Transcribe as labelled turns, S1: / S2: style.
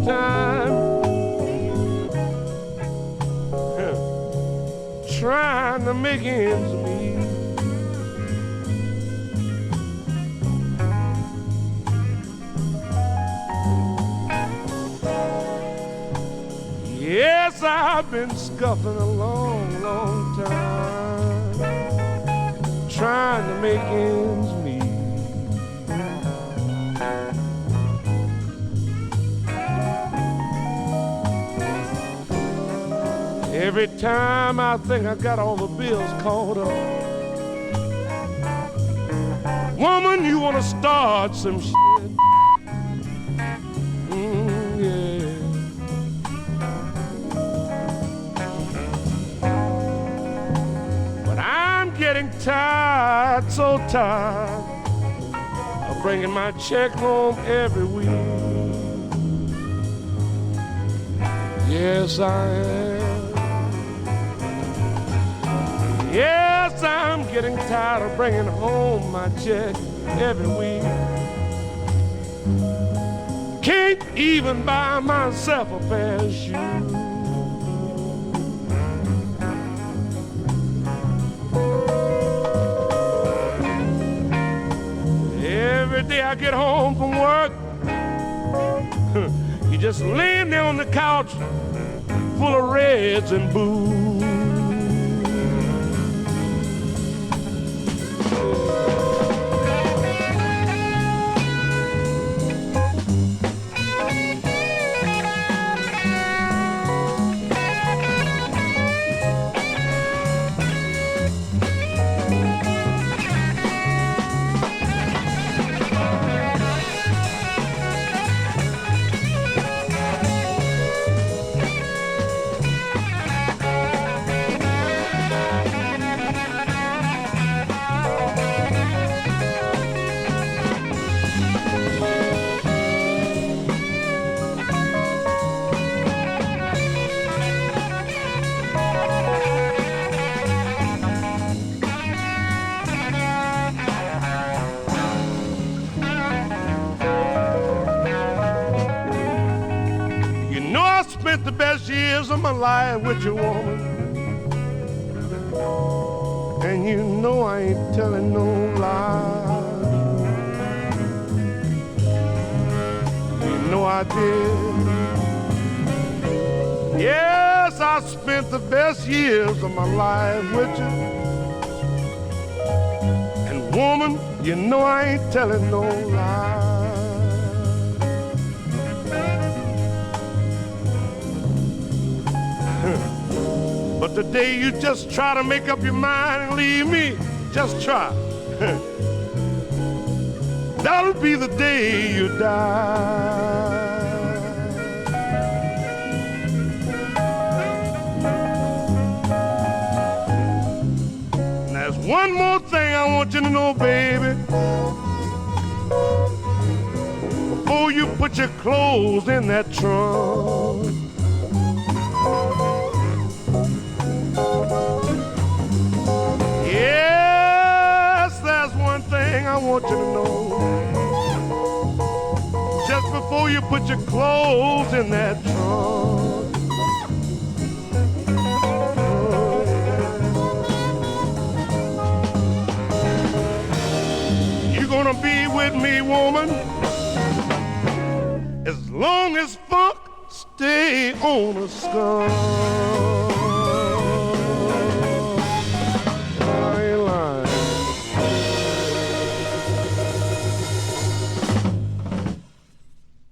S1: time trying to make ends meet. Yes, I've been scuffing a long, long time trying to make ends meet. Every time I think I got all the bills caught up, woman, you wanna start some shit. Yeah. But I'm getting tired, so tired of bringing my check home every week. Yes, I am. Yes, I'm getting tired of bringing home my check every week. Can't even buy myself a pair of shoes. Every day I get home from work, you just laying there on the couch full of reds and booze. The best years of my life with you, woman, and you know I ain't telling no lie. You know I did. Yes, I spent the best years of my life with you, and woman, you know I ain't telling no lie. But the day you just try to make up your mind and leave me, just try. That'll be the day you die. And there's one more thing I want you to know, baby. Before you put your clothes in that trunk, yes, there's one thing I want you to know. Just before you put your clothes in that trunk, you're gonna be with me, woman, as long as funk stay on a skunk.